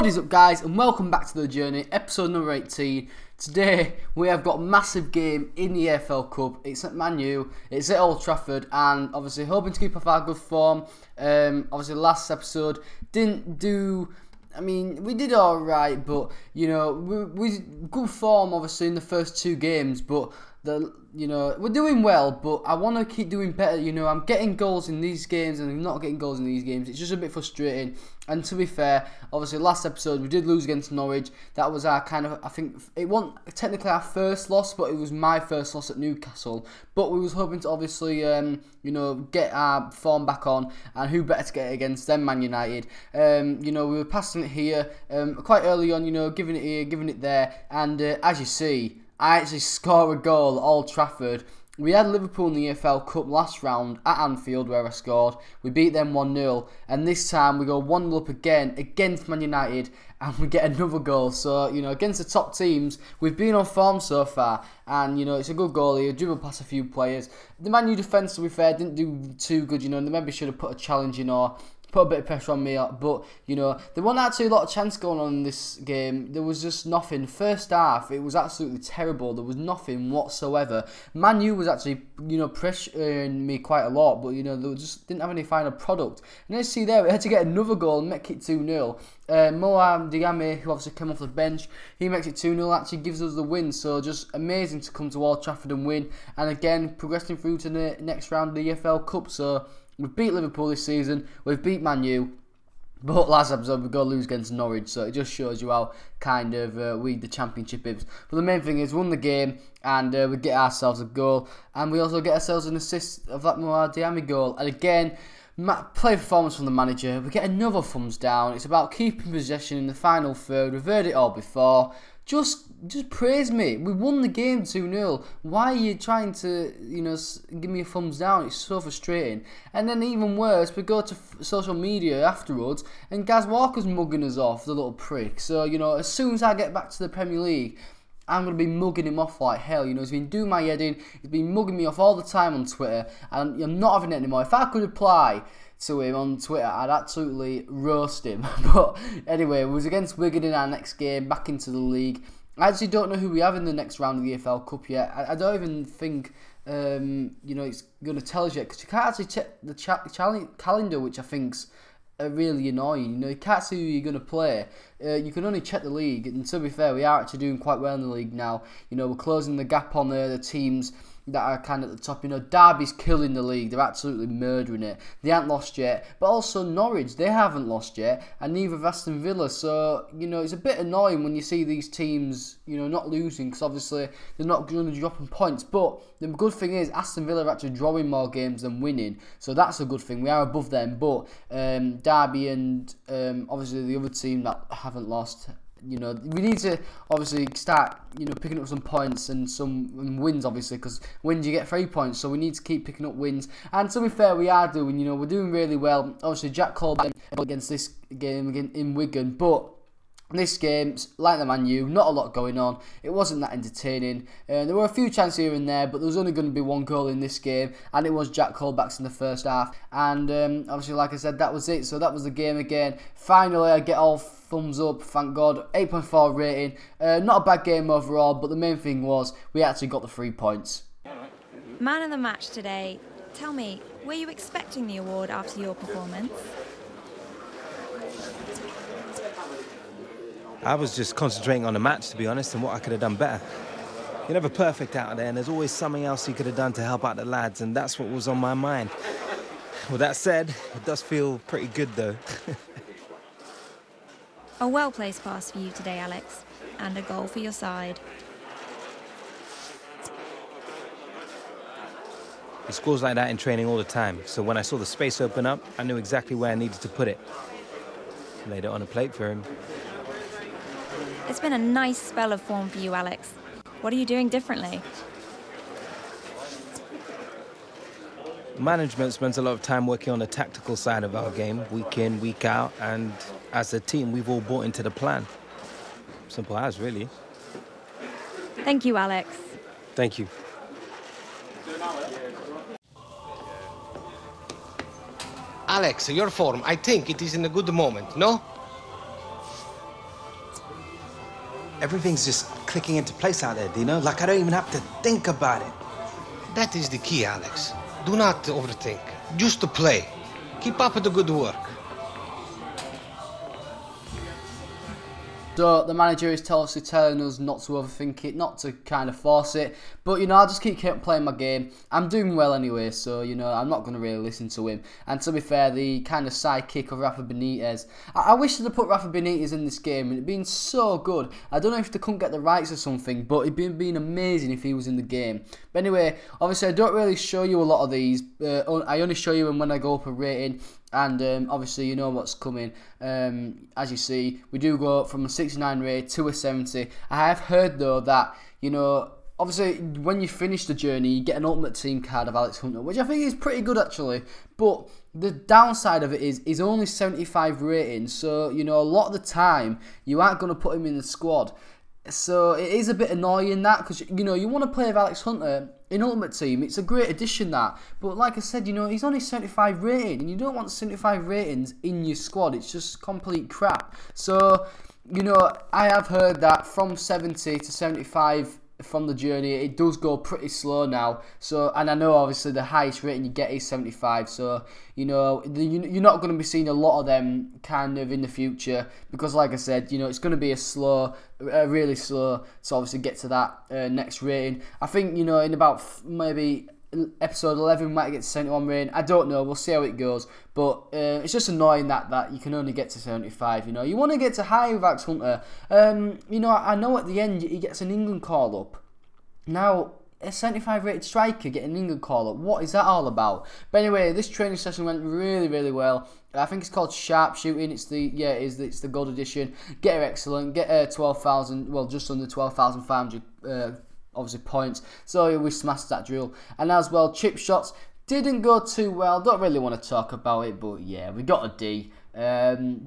What is up, guys, and welcome back to The Journey, episode number 18. Today we have got a massive game in the EFL Cup. It's at Man U, it's at Old Trafford, and obviously hoping to keep up our good form. Obviously last episode didn't do, we did alright, but you know, we good form obviously in the first two games, but we're doing well, but I want to keep doing better. You know, I'm getting goals in these games and I'm not getting goals in these games. It's just a bit frustrating. And to be fair, obviously last episode we did lose against Norwich. That was our kind of, I think, it wasn't technically our first loss, but it was my first loss at Newcastle. But we was hoping to obviously, get our form back on, and who better to get it against than Man United. We were passing it here quite early on, giving it here, giving it there, and as you see, I actually score a goal at Old Trafford. We had Liverpool in the EFL Cup last round at Anfield where I scored. We beat them 1-0, and this time we go 1-0 up again against Man United, and we get another goal. So, against the top teams, we've been on form so far, and, it's a good goal here, dribble past a few players. The Man U defence, to be fair, didn't do too good, they maybe should have put a challenge in or put a bit of pressure on me, but, there wasn't actually a lot of chance going on in this game. There was just nothing. First half, it was absolutely terrible. There was nothing whatsoever. Man U was actually, pressuring me quite a lot, but, they just didn't have any final product. And as you see there, we had to get another goal and make it 2-0. Mohamed Diame, who obviously came off the bench, he makes it 2-0, actually gives us the win. So just amazing to come to Old Trafford and win. And again, progressing through to the next round of the EFL Cup. So we've beat Liverpool this season, we've beat Man U, but last episode we got to lose against Norwich, so it just shows you how kind of weak the Championship is. But the main thing is, we won the game, and we get ourselves a goal, and we also get ourselves an assist of that Mohamed Diame goal. And again, play performance from the manager, we get another thumbs down. It's about keeping possession in the final third. We've heard it all before. Just praise me. We won the game 2-0. Why are you trying to, give me a thumbs down? It's so frustrating. And then even worse, we go to social media afterwards, and Gaz Walker's mugging us off, the little prick. So, as soon as I get back to the Premier League, I'm going to be mugging him off like hell. He's been doing my head in. He's been mugging me off all the time on Twitter, and I'm not having it anymore. If I could reply to him on Twitter, I'd absolutely roast him. But anyway, it was against Wigan in our next game, back into the league. I actually don't know who we have in the next round of the EFL Cup yet. I don't even think it's going to tell us yet, because you can't actually check the calendar, which I think's really annoying. You can't see who you're going to play. You can only check the league, and to be fair, we are actually doing quite well in the league now. We're closing the gap on the teams that are kind of at the top. Derby's killing the league. They're absolutely murdering it. They haven't lost yet. But also Norwich, they haven't lost yet, and neither have Aston Villa. So, it's a bit annoying when you see these teams, not losing, because obviously they're not going to drop in points. But the good thing is, Aston Villa are actually drawing more games than winning. So that's a good thing. We are above them. But Derby and obviously the other team that haven't lost, we need to obviously start, picking up some points and some wins, obviously, because wins you get 3 points, so we need to keep picking up wins. And to be fair, we are doing, we're doing really well. Obviously, Jack Colby against this game again in Wigan, but this game, like the Man U, not a lot going on. It wasn't that entertaining. There were a few chances here and there, but there was only going to be one goal in this game, and it was Jack Colback's in the first half. And obviously, like I said, that was it. So that was the game again. Finally, I get all thumbs up, thank God. 8.4 rating. Not a bad game overall, but the main thing was we actually got the 3 points. Man of the match today. Tell me, were you expecting the award after your performance? I was just concentrating on the match, to be honest, and what I could have done better. You're never perfect out there, and there's always something else you could have done to help out the lads, and that's what was on my mind. With that said, it does feel pretty good, though. A well-placed pass for you today, Alex, and a goal for your side. He scores like that in training all the time, so when I saw the space open up, I knew exactly where I needed to put it. Laid it on a plate for him. It's been a nice spell of form for you, Alex. What are you doing differently? Management spends a lot of time working on the tactical side of our game, week in, week out, and as a team, we've all bought into the plan. Simple as, really. Thank you, Alex. Thank you. Alex, your form, I think it is in a good moment, no? everything's just clicking into place out there, Dino. Like I don't even have to think about it. That is the key, Alex. Do not overthink. Just to play. Keep up with the good work. So the manager is obviously telling us not to overthink it, not to kind of force it. But, you know, I just keep playing my game. I'm doing well anyway, so, you know, I'm not going to really listen to him. And to be fair, the kind of sidekick of Rafa Benitez, I wish they'd put Rafa Benitez in this game. It'd been so good. I don't know if they couldn't get the rights or something, but it'd been amazing if he was in the game. But anyway, obviously I don't really show you a lot of these. I only show you them when I go up a rating. And obviously you know what's coming. As you see, we do go from a 69 rate to a 70. I have heard though that, you know, obviously when you finish the journey you get an ultimate team card of Alex Hunter, which I think is pretty good actually. But the downside of it is only 75 rating, so you know a lot of the time you aren't going to put him in the squad. So it is a bit annoying that, because you know you want to play with Alex Hunter in Ultimate Team. It's a great addition that, but like I said, you know he's only 75 rated, and you don't want 75 ratings in your squad. It's just complete crap. So you know I have heard that from 70 to 75 from the journey it does go pretty slow now. So, and I know obviously the highest rating you get is 75. So you know you're not going to be seeing a lot of them kind of in the future, because like I said, you know it's going to be a slow, really slow to obviously get to that next rating. I think you know in about maybe episode 11 we might get to 71 rating. I don't know, we'll see how it goes, but it's just annoying that you can only get to 75. You know you want to get to high with Alex Hunter. You know I know at the end he gets an England call up. Now a 75 rated striker getting an England call up, what is that all about? But anyway, this training session went really well. I think it's called sharpshooting. It's the gold edition. Get her excellent. Get 12,000. Well, just under 12,500. Obviously points. So we smashed that drill. And as well, chip shots didn't go too well. Don't really want to talk about it, but yeah, we got a D.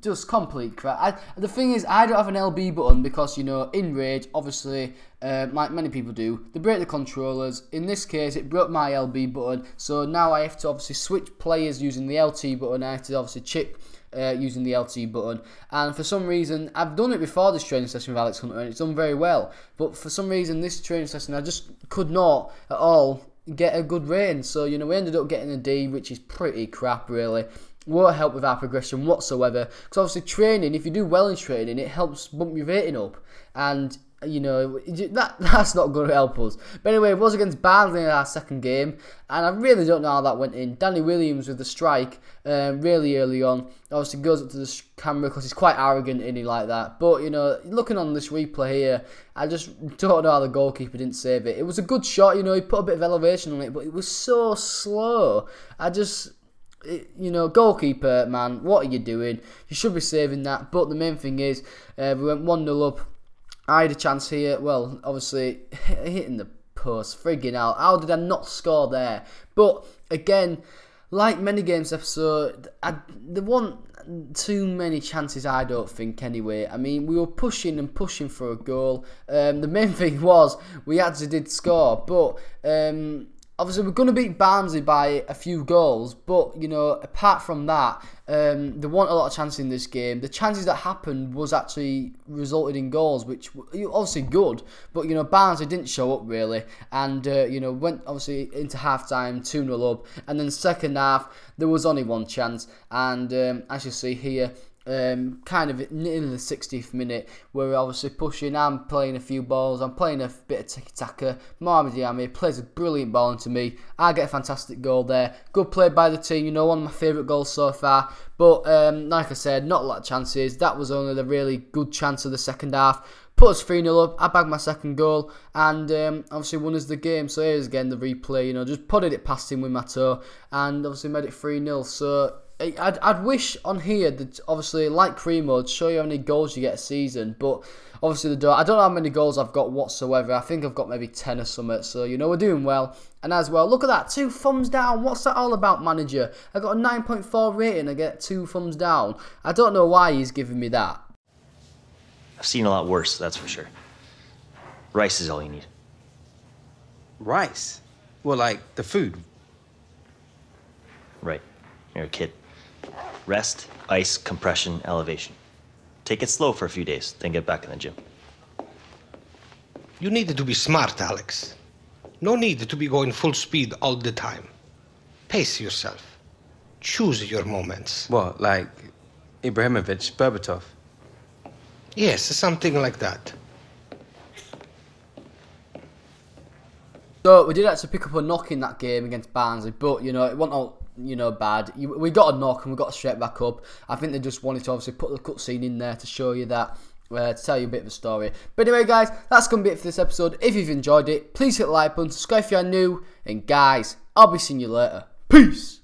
Just complete crap. The thing is, I don't have an LB button because, you know, in Rage, obviously, like many people do, they break the controllers. In this case, it broke my LB button, so now I have to obviously switch players using the LT button. I have to obviously chip using the LT button, and for some reason I've done it before this training session with Alex Hunter and it's done very well, but for some reason this training session I just could not at all get a good rating. So you know we ended up getting a D, which is pretty crap really. Won't help with our progression whatsoever, because obviously training, if you do well in training, it helps bump your rating up, and you know that's not going to help us. But anyway, it was against Burnley in our second game, and I really don't know how that went in. Danny Williams with the strike really early on, obviously goes up to the camera because he's quite arrogant in it like that. But you know, looking on this replay here, I just don't know how the goalkeeper didn't save it. It was a good shot, you know, he put a bit of elevation on it, but it was so slow. You know, goalkeeper, man, what are you doing? You should be saving that. But the main thing is, we went 1-0 up. I had a chance here. Well, obviously, hitting the post. Friggin' hell. How did I not score there? But, again, like many games episode, there weren't too many chances, I don't think, anyway. I mean, we were pushing and pushing for a goal. The main thing was, we actually did score. But, obviously, we're going to beat Barnsley by a few goals, but, you know, apart from that, there weren't a lot of chances in this game. The chances that happened was actually resulted in goals, which were obviously good, but, you know, Barnsley didn't show up, really, and, you know, went, obviously, into half-time, 2-0 up, and then second half, there was only one chance, and, as you see here, kind of in the 60th minute, we're obviously pushing. I'm playing a few balls, I'm playing a bit of tiki-taka. Mohamed Diame plays a brilliant ball into me. I get a fantastic goal there. Good play by the team, you know, one of my favourite goals so far. But like I said, not a lot of chances. That was only the really good chance of the second half. Put us 3-0 up, I bagged my second goal, and obviously won us the game. So here's again the replay, you know, just putted it past him with my toe, and obviously made it 3-0. So I'd wish on here that obviously like career mode show you how many goals you get a season, but obviously I don't know how many goals I've got whatsoever. I think I've got maybe 10 or something, so you know we're doing well. And as well, look at that, 2 thumbs down. What's that all about, manager? I got a 9.4 rating, I get 2 thumbs down. I don't know why he's giving me that. I've seen a lot worse, that's for sure. Rice is all you need. Rice? Well, like the food. Right, you're a kid. Rest, ice, compression, elevation. Take it slow for a few days, then get back in the gym. You need to be smart, Alex. No need to be going full speed all the time. Pace yourself. Choose your moments. What, like Ibrahimovic, Berbatov? Yes, something like that. So we did actually pick up a knock in that game against Barnsley, but you know it wasn't all bad. We got a knock and we got straight back up. I think they just wanted to obviously put the cutscene in there to show you that, to tell you a bit of a story. But anyway, guys, that's gonna be it for this episode. If you've enjoyed it, please hit the like button, subscribe if you're new, and guys, I'll be seeing you later. Peace.